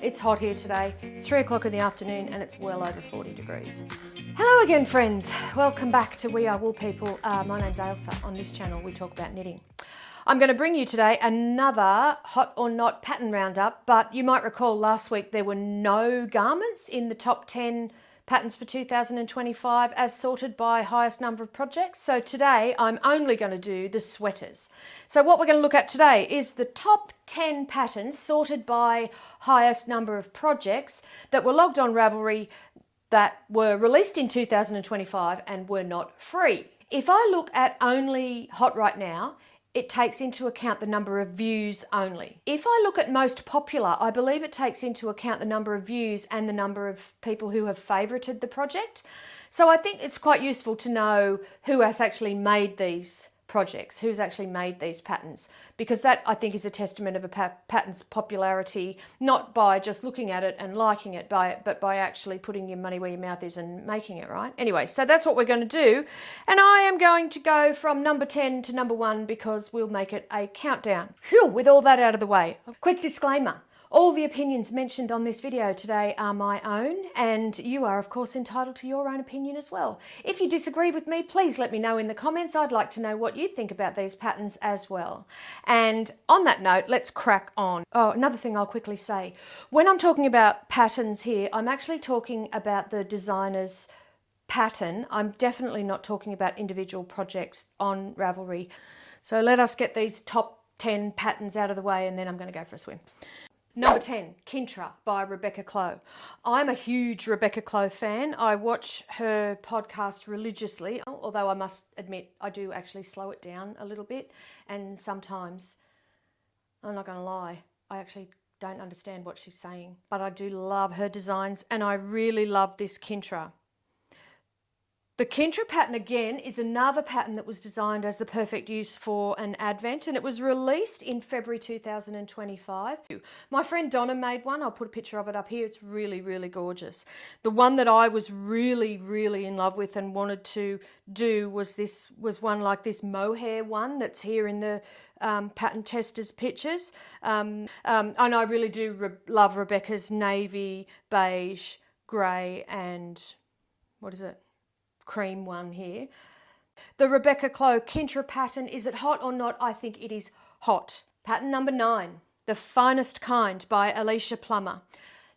It's hot here today. It's 3 o'clock in the afternoon and it's well over 40 degrees. Hello again, friends. Welcome back to We Are Wool People. My name's Ailsa. On this channel, we talk about knitting. I'm going to bring you today another hot or not pattern roundup, but you might recall last week there were no garments in the top 10 patterns for 2025 as sorted by highest number of projects. So today I'm only going to do the sweaters. So what we're going to look at today is the top 10 patterns sorted by highest number of projects that were logged on Ravelry that were released in 2025 and were not free. If I look at only Hot Right Now, it takes into account the number of views only. If I look at most popular, I believe it takes into account the number of views and the number of people who have favorited the project. So I think it's quite useful to know who has actually made these projects, who's actually made these patterns, because that I think is a testament of a pattern's popularity, not by just looking at it and liking it, but by actually putting your money where your mouth is and making it, right? Anyway, so that's what we're going to do. And I am going to go from number 10 to number 1 because we'll make it a countdown. Phew, with all that out of the way. A quick disclaimer. All the opinions mentioned on this video today are my own, and you are of course entitled to your own opinion as well. If you disagree with me, please let me know in the comments. I'd like to know what you think about these patterns as well. And on that note, let's crack on. Oh, another thing I'll quickly say. When I'm talking about patterns here, I'm actually talking about the designer's pattern. I'm definitely not talking about individual projects on Ravelry. So let us get these top 10 patterns out of the way and then I'm going to go for a swim. Number 10, Kintra by Rebecca Clow. I'm a huge Rebecca Clow fan. I watch her podcast religiously, although I must admit I do actually slow it down a little bit. And sometimes, I'm not going to lie, I actually don't understand what she's saying. But I do love her designs and I really love this Kintra. The Kintra pattern again is another pattern that was designed as the perfect use for an advent, and it was released in February 2025. My friend Donna made one. I'll put a picture of it up here. It's really, really gorgeous. The one that I was really, really in love with and wanted to do was one like this mohair one that's here in the pattern testers pictures. And I really do love Rebecca's navy, beige, grey and what is it? Cream one here. The Rebecca Clow Kintra pattern, is it hot or not? I think it is hot. Pattern number 9, The Finest Kind by Alicia Plummer.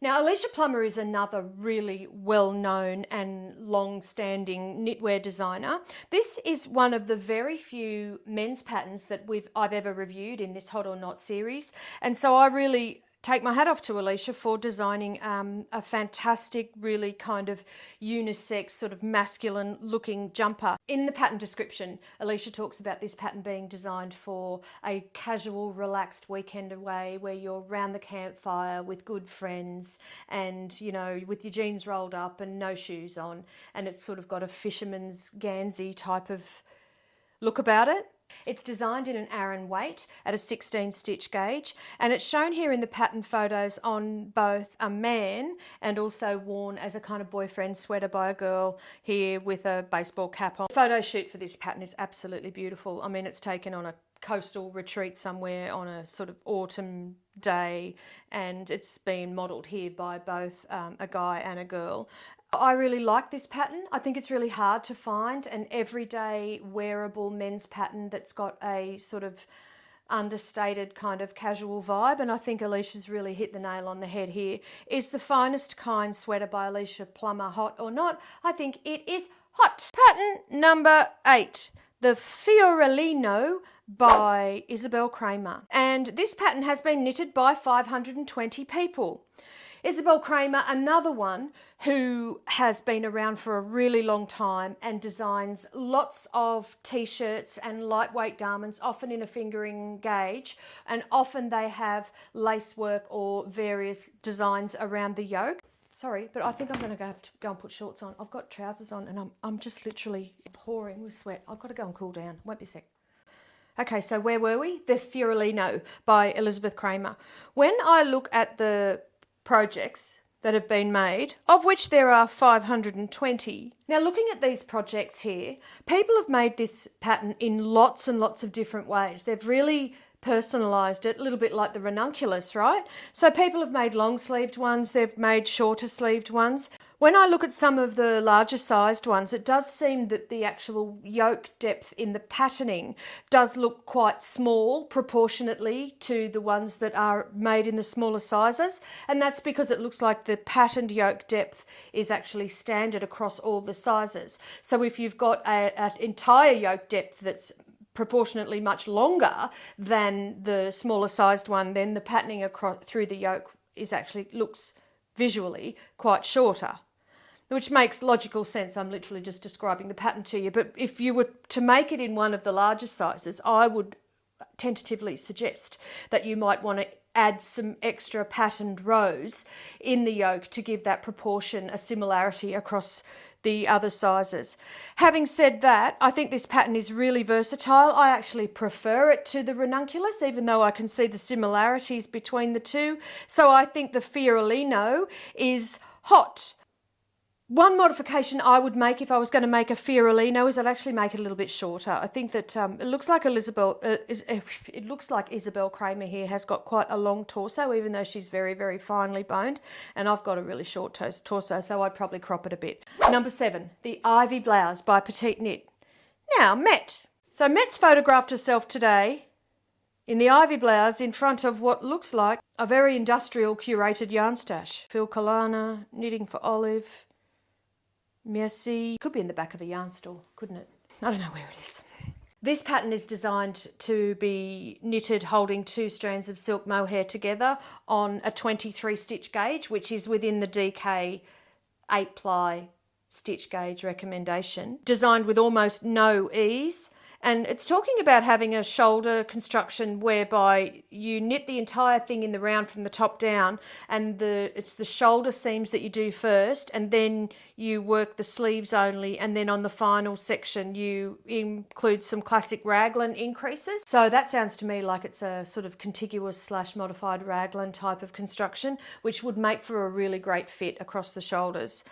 Now, Alicia Plummer is another really well-known and long-standing knitwear designer. This is one of the very few men's patterns that I've ever reviewed in this Hot or Not series, and so I really take my hat off to Alicia for designing a fantastic, really kind of unisex, sort of masculine looking jumper. In the pattern description, Alicia talks about this pattern being designed for a casual, relaxed weekend away where you're round the campfire with good friends and, you know, with your jeans rolled up and no shoes on. And it's sort of got a fisherman's Gansey type of look about it. It's designed in an Aran weight at a 16 stitch gauge, and it's shown here in the pattern photos on both a man and also worn as a kind of boyfriend sweater by a girl here with a baseball cap on. The photo shoot for this pattern is absolutely beautiful. I mean, it's taken on a coastal retreat somewhere on a sort of autumn day, and it's been modelled here by both a guy and a girl. I really like this pattern. I think it's really hard to find an everyday wearable men's pattern that's got a sort of understated kind of casual vibe, and I think Alicia's really hit the nail on the head here. Is The Finest Kind sweater by Alicia Plummer hot or not? I think it is hot. Pattern number 8, The Fiorellino by Isabel Kramer. And this pattern has been knitted by 520 people. Isabel Kramer, another one who has been around for a really long time and designs lots of t-shirts and lightweight garments, often in a fingering gauge, and often they have lace work or various designs around the yoke. Sorry, but I think I'm going to have to go and put shorts on. I've got trousers on and I'm just literally pouring with sweat. I've got to go and cool down. Won't be a sec. Okay, so where were we? The Fiorellino by Elizabeth Kramer. When I look at the projects that have been made, of which there are 520. Now, looking at these projects here, people have made this pattern in lots and lots of different ways. They've really personalised it, a little bit like the ranunculus, right? So people have made long sleeved ones, they've made shorter sleeved ones. When I look at some of the larger sized ones, it does seem that the actual yoke depth in the patterning does look quite small proportionately to the ones that are made in the smaller sizes. And that's because it looks like the patterned yoke depth is actually standard across all the sizes. So if you've got an entire yoke depth that's proportionately much longer than the smaller sized one, then the patterning across through the yoke is actually looks visually quite shorter, which makes logical sense. I'm literally just describing the pattern to you. But if you were to make it in one of the larger sizes, I would tentatively suggest that you might want to add some extra patterned rows in the yoke to give that proportion a similarity across the other sizes. Having said that, I think this pattern is really versatile. I actually prefer it to the ranunculus, even though I can see the similarities between the two. So I think the Fiorellino is hot. One modification I would make if I was going to make a Fiorellino is I'd actually make it a little bit shorter. I think that it looks like Isabel Kramer here has got quite a long torso, even though she's very, very finely boned, and I've got a really short torso, so I'd probably crop it a bit. Number 7, the Ivy Blouse by Petite Knit. Now, Met. So Met's photographed herself today in the Ivy Blouse in front of what looks like a very industrial curated yarn stash. Phil Kalana, Knitting for Olive, Merci. Could be in the back of a yarn store, couldn't it? I don't know where it is. This pattern is designed to be knitted holding 2 strands of silk mohair together on a 23 stitch gauge, which is within the DK 8 ply stitch gauge recommendation. Designed with almost no ease. And it's talking about having a shoulder construction whereby you knit the entire thing in the round from the top down, and it's the shoulder seams that you do first, and then you work the sleeves only, and then on the final section you include some classic raglan increases. So that sounds to me like it's a sort of contiguous / modified raglan type of construction, which would make for a really great fit across the shoulders.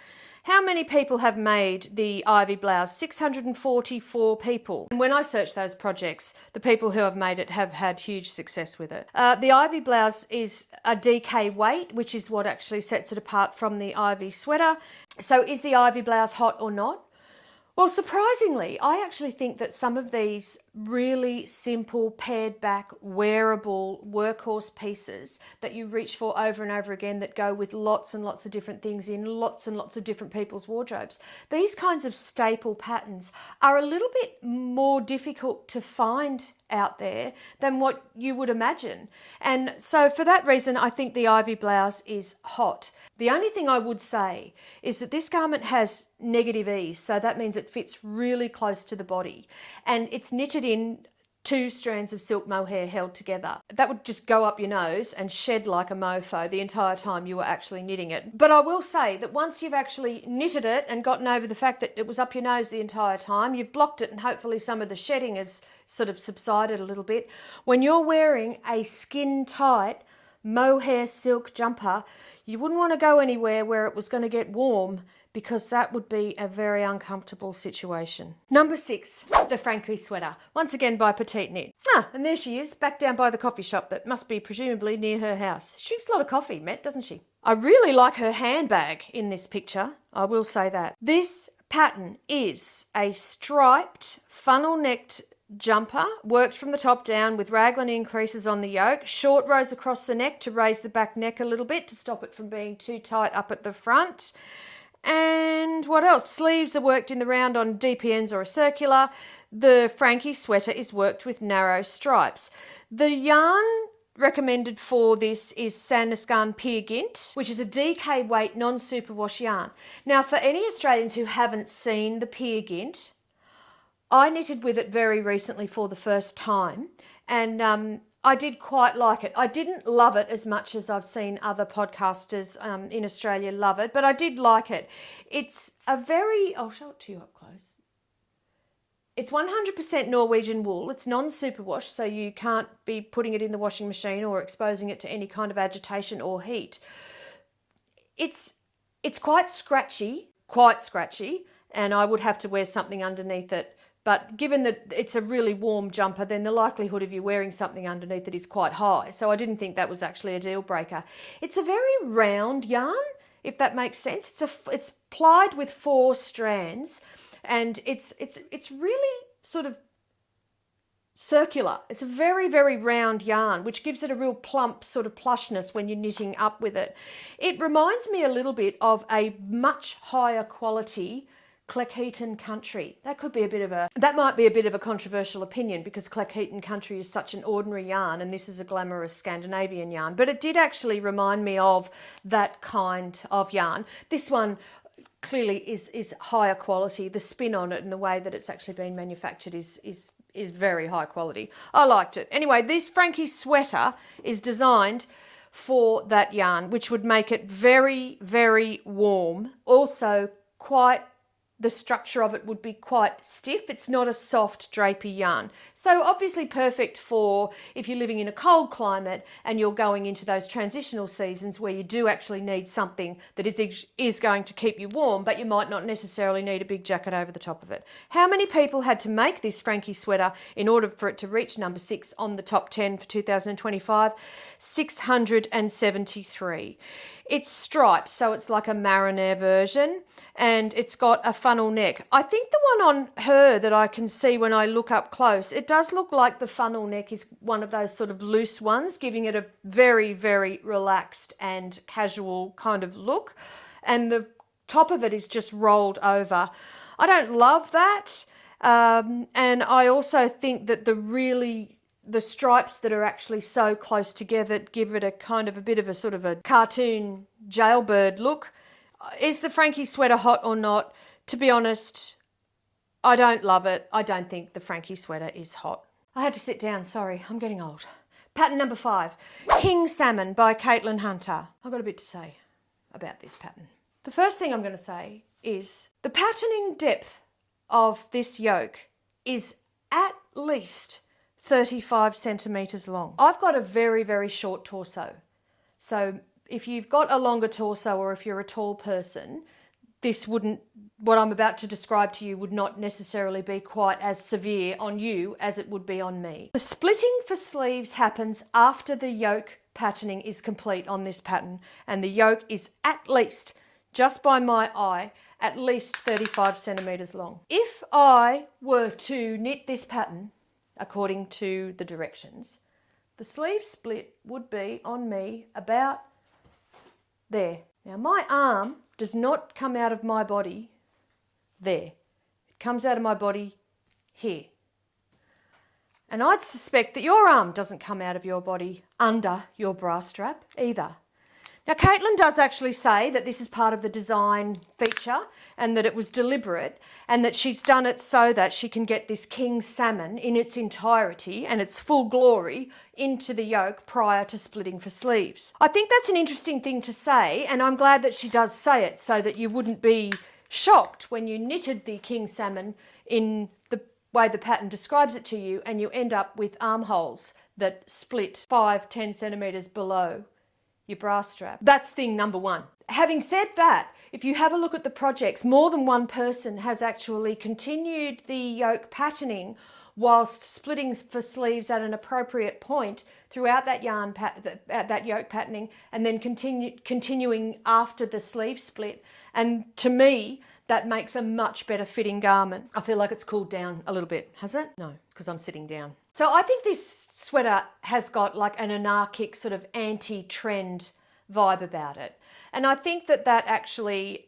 How many people have made the Ivy Blouse? 644 people. And when I search those projects, the people who have made it have had huge success with it. The Ivy Blouse is a DK weight, which is what actually sets it apart from the Ivy Sweater. So is the Ivy Blouse hot or not? Well, surprisingly, I actually think that some of these really simple, pared back, wearable workhorse pieces that you reach for over and over again that go with lots and lots of different things in lots and lots of different people's wardrobes, these kinds of staple patterns are a little bit more difficult to find out there than what you would imagine. And so for that reason, I think the Ivy Blouse is hot. The only thing I would say is that this garment has negative ease, so that means it fits really close to the body, and it's knitted in 2 strands of silk mohair held together. That would just go up your nose and shed like a mofo the entire time you were actually knitting it. But I will say that once you've actually knitted it and gotten over the fact that it was up your nose the entire time, you've blocked it and hopefully some of the shedding has sort of subsided a little bit. When you're wearing a skin tight mohair silk jumper, you wouldn't want to go anywhere where it was going to get warm, because that would be a very uncomfortable situation. Number 6, the Frankie Sweater, once again by Petite Knit. And there she is, back down by the coffee shop that must be presumably near her house. She drinks a lot of coffee, Met, doesn't she? I really like her handbag in this picture, I will say that. This pattern is a striped, funnel-necked jumper, worked from the top down with raglan increases on the yoke, short rows across the neck to raise the back neck a little bit to stop it from being too tight up at the front. And what else? Sleeves are worked in the round on DPNs or a circular. The Frankie Sweater is worked with narrow stripes. The yarn recommended for this is Sandnesgarn Peer Gynt, which is a DK weight non-superwash yarn. Now, for any Australians who haven't seen the Peer Gynt, I knitted with it very recently for the first time, and I did quite like it. I didn't love it as much as I've seen other podcasters in Australia love it, but I did like it. It's a very, I'll show it to you up close. It's 100% Norwegian wool. It's non-superwash, so you can't be putting it in the washing machine or exposing it to any kind of agitation or heat. It's quite scratchy, and I would have to wear something underneath it. but given that it's a really warm jumper, then the likelihood of you wearing something underneath it is quite high. So I didn't think that was actually a deal breaker. It's a very round yarn, if that makes sense. It's plied with 4 strands, and it's really sort of circular. It's a very, very round yarn, which gives it a real plump sort of plushness when you're knitting up with it. It reminds me a little bit of a much higher quality Cleckheaton Country. That might be a bit of a controversial opinion, because Cleckheaton Country is such an ordinary yarn and this is a glamorous Scandinavian yarn, but it did actually remind me of that kind of yarn. This one clearly is higher quality. The spin on it and the way that it's actually been manufactured is very high quality. I liked it. Anyway, this Frankie Sweater is designed for that yarn, which would make it very, very warm. Also, the structure of it would be quite stiff. It's not a soft drapey yarn. So obviously perfect for if you're living in a cold climate and you're going into those transitional seasons where you do actually need something that is going to keep you warm, but you might not necessarily need a big jacket over the top of it. How many people had to make this Frankie Sweater in order for it to reach number 6 on the top 10 for 2025? 673. It's striped, so it's like a mariner version, and it's got a funnel neck. I think the one on her that I can see when I look up close, it does look like the funnel neck is one of those sort of loose ones, giving it a very, very relaxed and casual kind of look. And the top of it is just rolled over. I don't love that. And I also think that the stripes that are actually so close together give it a kind of a bit of a sort of a cartoon jailbird look. Is the Frankie Sweater hot or not? To be honest, I don't love it. I don't think the Frankie Sweater is hot. I had to sit down, sorry, I'm getting old. Pattern number 5, King Salmon by Caitlin Hunter. I've got a bit to say about this pattern. The first thing I'm going to say is the patterning depth of this yoke is at least 35 centimetres long. I've got a very, very short torso. So if you've got a longer torso, or if you're a tall person, what I'm about to describe to you would not necessarily be quite as severe on you as it would be on me. The splitting for sleeves happens after the yoke patterning is complete on this pattern, and the yoke is at least, just by my eye, at least 35 centimetres long. If I were to knit this pattern according to the directions, the sleeve split would be on me about there. Now my arm does not come out of my body there. It comes out of my body here. And I'd suspect that your arm doesn't come out of your body under your bra strap either. Now, Caitlin does actually say that this is part of the design feature and that it was deliberate, and that she's done it so that she can get this King Salmon in its entirety and its full glory into the yoke prior to splitting for sleeves. I think that's an interesting thing to say, and I'm glad that she does say it so that you wouldn't be shocked when you knitted the King Salmon in the way the pattern describes it to you and you end up with armholes that split 5-10 centimetres below your bra strap. That's thing number 1. Having said that, if you have a look at the projects, more than one person has actually continued the yoke patterning whilst splitting for sleeves at an appropriate point throughout that that yoke patterning, and then continuing after the sleeve split. And to me, that makes a much better fitting garment. I feel like it's cooled down a little bit. Has it? No, because I'm sitting down. So I think this sweater has got like an anarchic sort of anti-trend vibe about it. And I think that that actually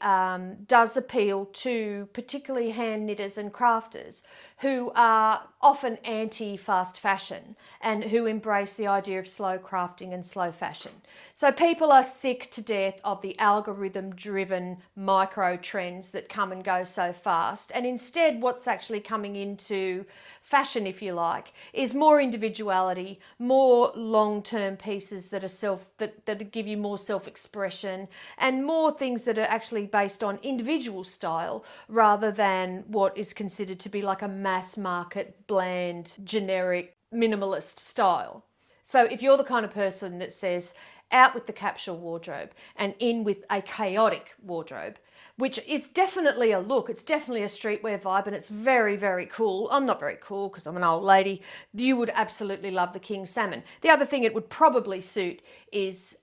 does appeal to particularly hand knitters and crafters who are often anti-fast fashion and who embrace the idea of slow crafting and slow fashion. So people are sick to death of the algorithm-driven micro trends that come and go so fast. And instead, what's actually coming into fashion, if you like, is more individuality, more long-term pieces that are that give you more self-expression, and more things that are actually based on individual style rather than what is considered to be like a mass market, bland, generic, minimalist style. So if you're the kind of person that says, out with the capsule wardrobe and in with a chaotic wardrobe, which is definitely a look. It's definitely a streetwear vibe, and it's very, very cool. I'm not very cool because I'm an old lady. You would absolutely love the King Salmon. The other thing it would probably suit is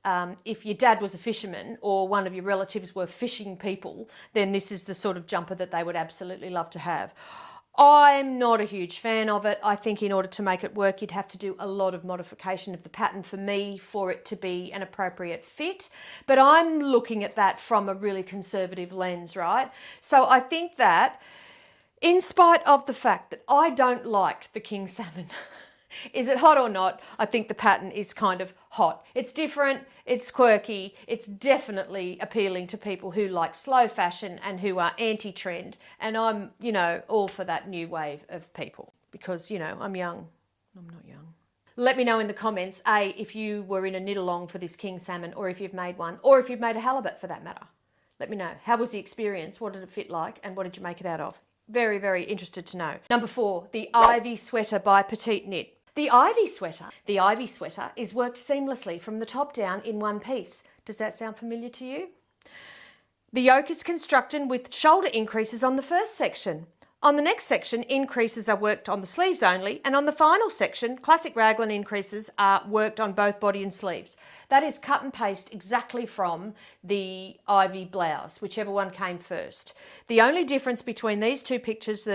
if your dad was a fisherman or one of your relatives were fishing people, then this is the sort of jumper that they would absolutely love to have. I'm not a huge fan of it. I think in order to make it work, you'd have to do a lot of modification of the pattern for me for it to be an appropriate fit. But I'm looking at that from a really conservative lens, right? So I think that in spite of the fact that I don't like the King Salmon, is it hot or not? I think the pattern is kind of hot. It's different, it's quirky, it's definitely appealing to people who like slow fashion and who are anti-trend. And I'm, you know, all for that new wave of people because, you know, I'm young. I'm not young. Let me know in the comments, A, if you were in a knit along for this King Salmon, or if you've made one, or if you've made a halibut for that matter. Let me know. How was the experience? What did it fit like? And what did you make it out of? Very, very interested to know. Number 4, the Ivy Sweater by Petite Knit. The Ivy Sweater is worked seamlessly from the top down in one piece. Does that sound familiar to you? The yoke is constructed with shoulder increases on the first section. On the next section, increases are worked on the sleeves only, and on the final section, classic raglan increases are worked on both body and sleeves. That is cut and paste exactly from the Ivy blouse, whichever one came first. The only difference between these two patterns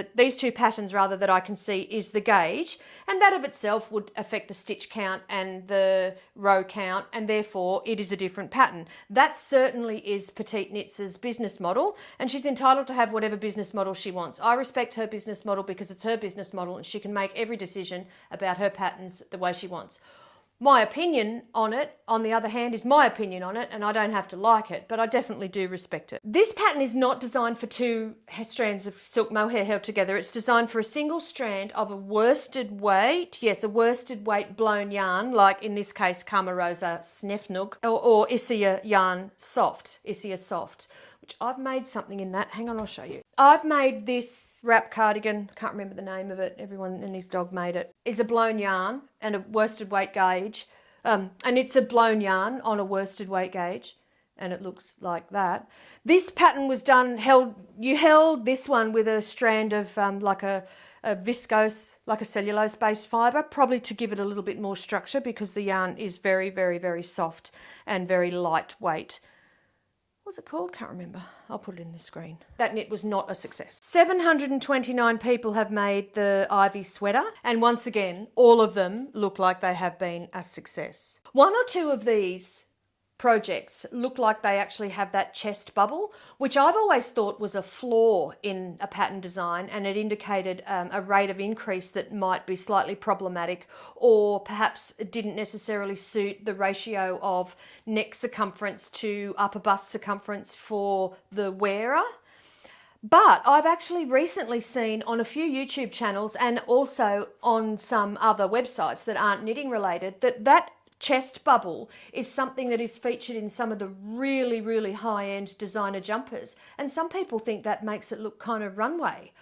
that I can see is the gauge, and that of itself would affect the stitch count and the row count, and therefore it is a different pattern. That certainly is Petite Knits' business model, and she's entitled to have whatever business model she wants. I respect her business model because it's her business model and she can make every decision about her patterns the way she wants. My opinion on it, on the other hand, is my opinion on it, and I don't have to like it, but I definitely do respect it. This pattern is not designed for 2 strands of silk mohair held together. It's designed for a single strand of a worsted weight, yes, a worsted weight blown yarn, like in this case Kamarosa Snefnug, or Isia yarn soft, Isia soft, which I've made something in that. Hang on, I'll show you. I've made this wrap cardigan, can't remember the name of it, everyone and his dog made it, is a blown yarn and a worsted weight gauge. And it's a blown yarn on a worsted weight gauge, and it looks like that. This pattern was done, you held this one with a strand of like a viscose, like a cellulose-based fibre, probably to give it a little bit more structure because the yarn is very, very, very soft and very lightweight. What's it called? Can't remember. I'll put it in the screen. That knit was not a success. 729 people have made the Ivy Sweater, and once again, all of them look like they have been a success. 1 or 2 of these projects look like they actually have that chest bubble, which I've always thought was a flaw in a pattern design, and it indicated a rate of increase that might be slightly problematic, or perhaps it didn't necessarily suit the ratio of neck circumference to upper bust circumference for the wearer. But I've actually recently seen on a few YouTube channels and also on some other websites that aren't knitting related that chest bubble is something that is featured in some of the really, really high-end designer jumpers. And some people think that makes it look kind of runway.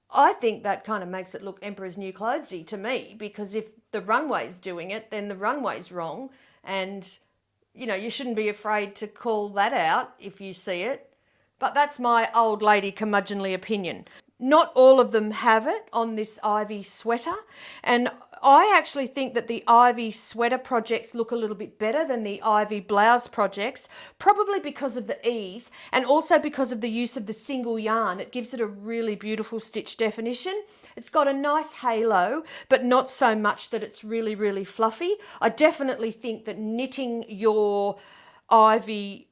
I think that kind of makes it look Emperor's New Clothesy to me, because if the runway's doing it, then the runway's wrong. And, you know, you shouldn't be afraid to call that out if you see it. But that's my old lady curmudgeonly opinion. Not all of them have it on this Ivy Sweater, and I actually think that the Ivy Sweater projects look a little bit better than the Ivy Blouse projects, probably because of the ease and also because of the use of the single yarn. It gives it a really beautiful stitch definition. It's got a nice halo, but not so much that it's really, really fluffy. I definitely think that knitting your Ivy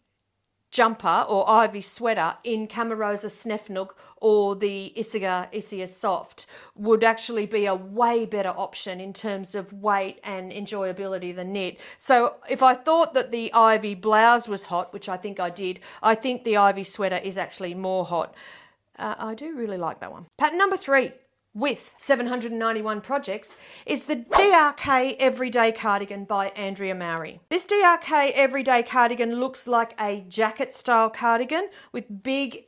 jumper or Ivy Sweater in Kamarosa Snefnug or the Isia Soft would actually be a way better option in terms of weight and enjoyability than knit. So if I thought that the Ivy Blouse was hot, which I think I did, I think the Ivy Sweater is actually more hot. I do really like that one. Pattern number 3 with 791 projects is the DRK Everyday Cardigan by Andrea Mowry. This DRK Everyday Cardigan looks like a jacket style cardigan with big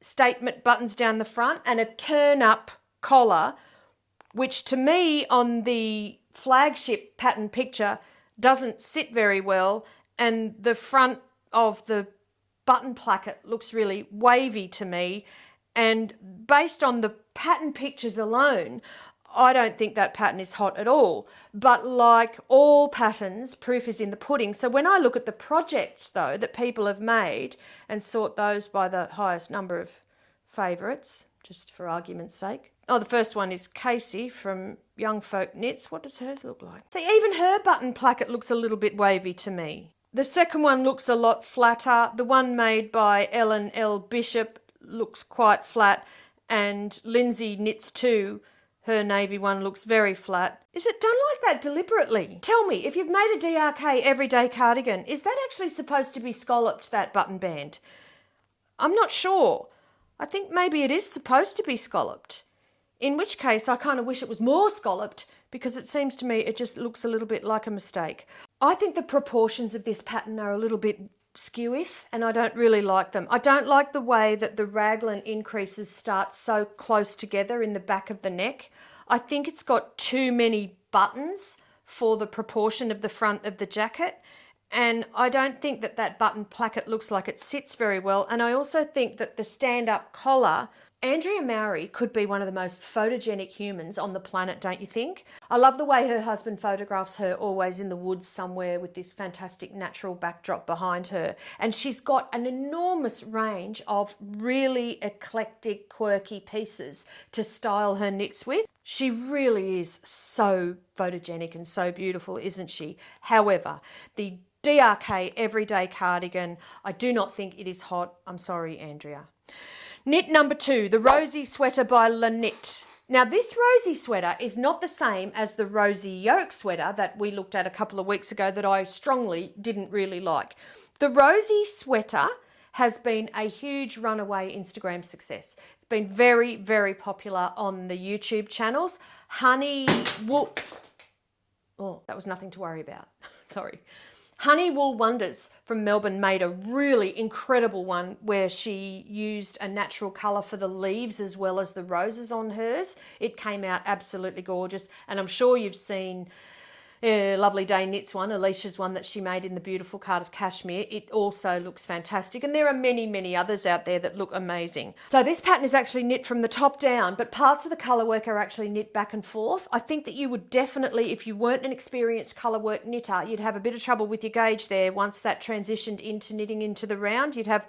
statement buttons down the front and a turn up collar, which to me on the flagship pattern picture doesn't sit very well and the front of the button placket looks really wavy to me, and based on the pattern pictures alone, I don't think that pattern is hot at all. But like all patterns, proof is in the pudding. So when I look at the projects though that people have made and sort those by the highest number of favourites, just for argument's sake. Oh, the first one is Casey from Young Folk Knits. What does hers look like? See, even her button placket looks a little bit wavy to me. The second one looks a lot flatter. The one made by Ellen L. Bishop looks quite flat, and Lindsay Knits too. Her navy one looks very flat. Is it done like that deliberately? Tell me, if you've made a DRK Everyday Cardigan, is that actually supposed to be scalloped, that button band? I'm not sure. I think maybe it is supposed to be scalloped. In which case, I kind of wish it was more scalloped, because it seems to me it just looks a little bit like a mistake. I think the proportions of this pattern are a little bit skew-iff, and I don't really like them. I don't like the way that the raglan increases start so close together in the back of the neck. I think it's got too many buttons for the proportion of the front of the jacket, and I don't think that that button placket looks like it sits very well. And I also think that the stand-up collar, Andrea Mowry could be one of the most photogenic humans on the planet, don't you think? I love the way her husband photographs her always in the woods somewhere with this fantastic natural backdrop behind her. And she's got an enormous range of really eclectic, quirky pieces to style her knits with. She really is so photogenic and so beautiful, isn't she? However, the DRK Everyday Cardigan, I do not think it is hot. I'm sorry, Andrea. Knit number 2, the Rosie Sweater by Lynette. Now this Rosie sweater is not the same as the Rosie yoke sweater that we looked at a couple of weeks ago that I strongly didn't really like. The Rosie sweater has been a huge runaway Instagram success. It's been very, very popular on the YouTube channels. Honey Wool... Oh, that was nothing to worry about. Sorry. Honey Wool Wonders from Melbourne made a really incredible one where she used a natural colour for the leaves as well as the roses on hers. It came out absolutely gorgeous, and I'm sure you've seen Lovely Day Knits one, Alicia's one that she made in the beautiful Cardiff cashmere. It also looks fantastic, and there are many, many others out there that look amazing. So this pattern is actually knit from the top down, but parts of the colour work are actually knit back and forth. I think that you would definitely, if you weren't an experienced colour work knitter, you'd have a bit of trouble with your gauge there once that transitioned into knitting into the round. You'd have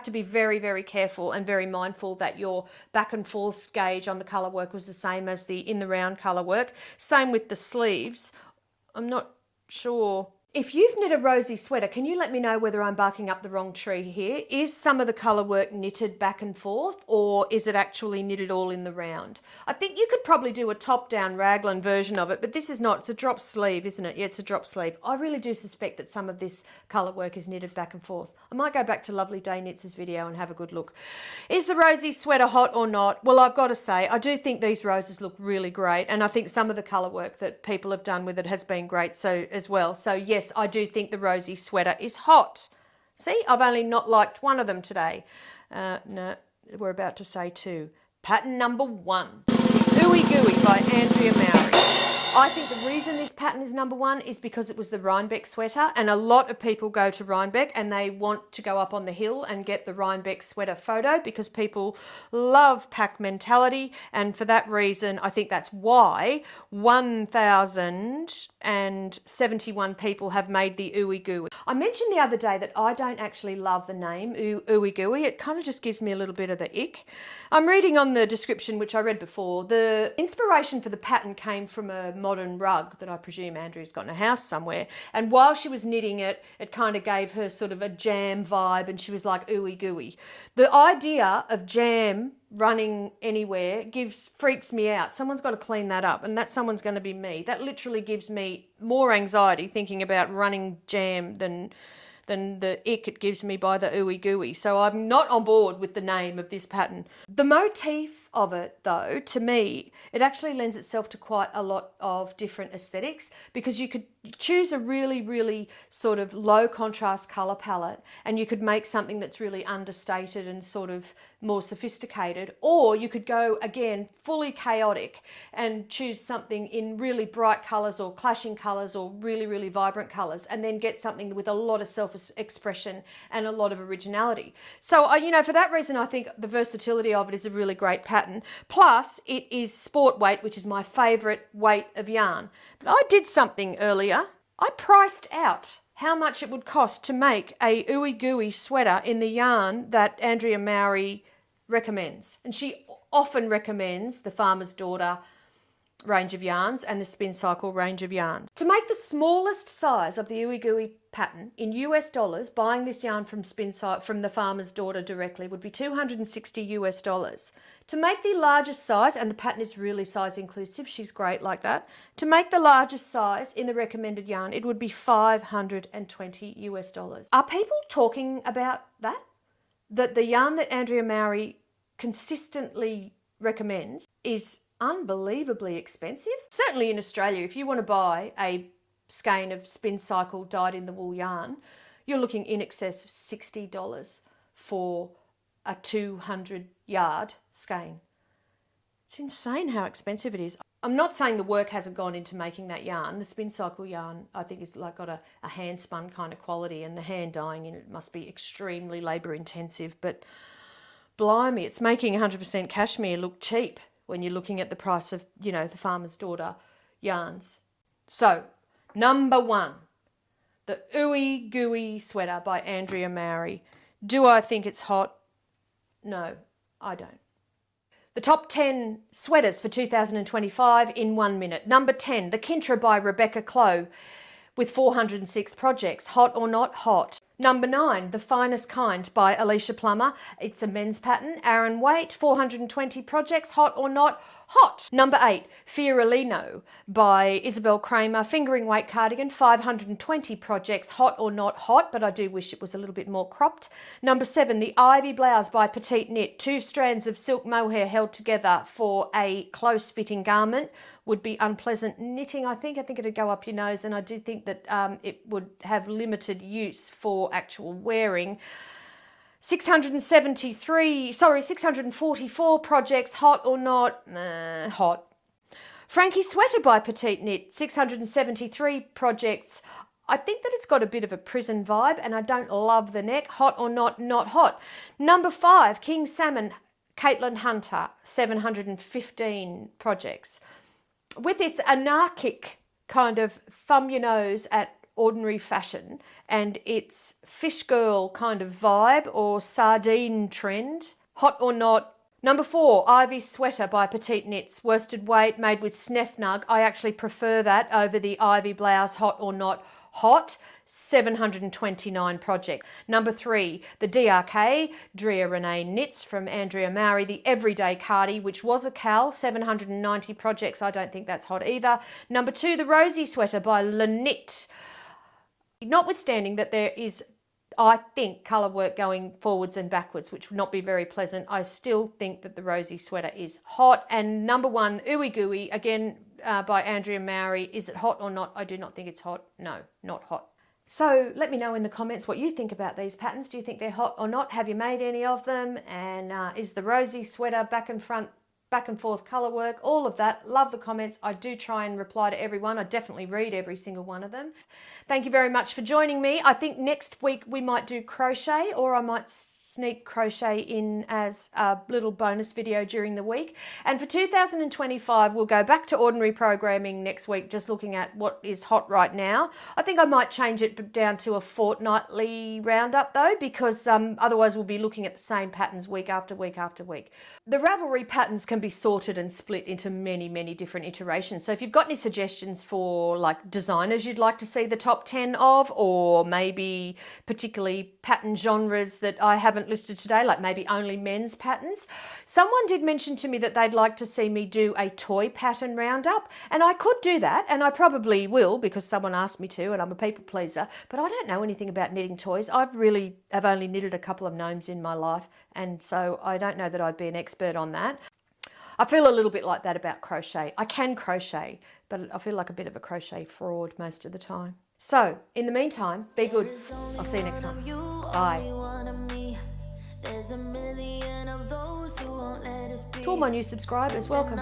to be very, very careful and very mindful that your back and forth gauge on the colour work was the same as the in the round colour work. Same with the sleeves. I'm not sure. If you've knit a Rosie sweater, can you let me know whether I'm barking up the wrong tree here? Is some of the colour work knitted back and forth, or is it actually knitted all in the round? I think you could probably do a top-down raglan version of it, but this is not. It's a drop sleeve, isn't it? Yeah, it's a drop sleeve. I really do suspect that some of this colour work is knitted back and forth. I might go back to Lovely Day Knits' video and have a good look. Is the Rosie sweater hot or not? Well, I've got to say, I do think these roses look really great, and I think some of the colour work that people have done with it has been great as well. So yes, I do think the Rosie sweater is hot. See, I've only not liked one of them today. No, we're about to say 2. Pattern number 1, Ooey Gooey by Andrea Mowry. I think the reason this pattern is number 1 is because it was the Rhinebeck sweater, and a lot of people go to Rhinebeck and they want to go up on the hill and get the Rhinebeck sweater photo because people love pack mentality, and for that reason I think that's why 1,071 people have made the Ooey Gooey. I mentioned the other day that I don't actually love the name Ooey Gooey. It kind of just gives me a little bit of the ick. I'm reading on the description, which I read before, the inspiration for the pattern came from a modern rug that I presume Andrea's got in a house somewhere, and while she was knitting it, it kind of gave her sort of a jam vibe, and she was like ooey gooey. The idea of jam running anywhere freaks me out. Someone's got to clean that up, and that someone's going to be me. That literally gives me more anxiety thinking about running jam than the ick it gives me by the ooey gooey. So I'm not on board with the name of this pattern. The motif of it though, to me, it actually lends itself to quite a lot of different aesthetics, because you could choose a really, really sort of low contrast color palette and you could make something that's really understated and sort of more sophisticated, or you could go again fully chaotic and choose something in really bright colors or clashing colors or really, really vibrant colors, and then get something with a lot of self-expression and a lot of originality. So, you know, for that reason, I think the versatility of it is a really great pattern. Plus, it is sport weight, which is my favorite weight of yarn. But I did something earlier. I priced out how much it would cost to make a Ooey Gooey sweater in the yarn that Andrea Mowry recommends. And she often recommends the Farmer's Daughter range of yarns and the Spin Cycle range of yarns. To make the smallest size of the Ooey Gooey pattern in US dollars, buying this yarn from from the Farmer's Daughter directly would be $260 US. To make the largest size, and the pattern is really size inclusive, she's great like that. To make the largest size in the recommended yarn, it would be $520 US. Are people talking about that? That the yarn that Andrea Mowry consistently recommends is unbelievably expensive. Certainly in Australia, if you want to buy a skein of Spin Cycle dyed in the wool yarn, you're looking in excess of $60 for a 200 yard skein. It's insane how expensive it is. I'm not saying the work hasn't gone into making that yarn. The Spin Cycle yarn, I think, is like got a hand spun kind of quality, and the hand dyeing in it must be extremely labour intensive, but blimey, it's making 100% cashmere look cheap when you're looking at the price of, you know, the Farmer's Daughter yarns. So, number one, the Ooey Gooey sweater by Andrea Mowry. Do I think it's hot? No, I don't. The top 10 sweaters for 2025 in 1 minute. Number 10, the Kintra by Rebecca Clow with 406 projects. Hot or not? Hot. Number 9, The Finest Kind by Alicia Plummer. It's a men's pattern. Aaron Waite, 420 projects. Hot or not? Hot. Number 8, Fiorellino by Isabel Kramer. Fingering weight cardigan, 520 projects. Hot or not? Hot, but I do wish it was a little bit more cropped. Number 7, the Ivy Blouse by Petite Knit. 2 strands of silk mohair held together for a close-fitting garment. Would be unpleasant knitting, I think. I think it'd go up your nose, and I do think that it would have limited use for actual wearing. 644 projects. Hot or not? Hot. Frankie Sweater by Petite Knit, 673 projects. I think that it's got a bit of a prison vibe, and I don't love the neck. Hot or not? Not hot. Number 5, King Salmon, Caitlin Hunter, 715 projects. With its anarchic kind of thumb your nose at ordinary fashion and its fish girl kind of vibe or sardine trend. Hot or not? Number 4, Ivy Sweater by Petite Knits, worsted weight made with Snefnug. I actually prefer that over the Ivy Blouse. Hot or not? Hot. 729 projects. Number 3, the DRK Drea Renee Knits from Andrea Mowry, the Everyday Cardi, which was a Cal, 790 projects. I don't think that's hot either. Number 2, the Rosie Sweater by Lanit. Notwithstanding that there is, I think, colour work going forwards and backwards, which would not be very pleasant, I still think that the Rosie Sweater is hot. And number 1, Ooey Gooey, again by Andrea Mowry. Is it hot or not? I do not think it's hot. No, not hot. So let me know in the comments what you think about these patterns. Do you think they're hot or not? Have you made any of them? And is the Rosie Sweater back and forth colour work? All of that. Love the comments. I do try and reply to everyone. I definitely read every single one of them. Thank you very much for joining me. I think next week we might do crochet, or I might sneak crochet in as a little bonus video during the week. And for 2025, we'll go back to ordinary programming next week, just looking at what is hot right now. I think I might change it down to a fortnightly roundup though, because otherwise we'll be looking at the same patterns week after week after week. The Ravelry patterns can be sorted and split into many, many different iterations. So if you've got any suggestions for like designers you'd like to see the top 10 of, or maybe particularly pattern genres that I haven't listed today, like maybe only men's patterns. Someone did mention to me that they'd like to see me do a toy pattern roundup, and I could do that, and I probably will because someone asked me to, and I'm a people pleaser, but I don't know anything about knitting toys. I've only knitted a couple of gnomes in my life, and so I don't know that I'd be an expert on that. I feel a little bit like that about crochet. I can crochet, but I feel like a bit of a crochet fraud most of the time. So, in the meantime, be good. I'll see you next time. Bye. To all my new subscribers, welcome.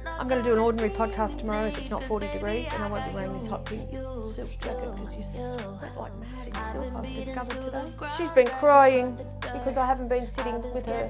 I'm going to do an ordinary podcast tomorrow if it's not 40 degrees, and I won't be wearing this hot pink silk jacket because you sweat like mad in silk, I've discovered today. She's been crying because I haven't been sitting with her.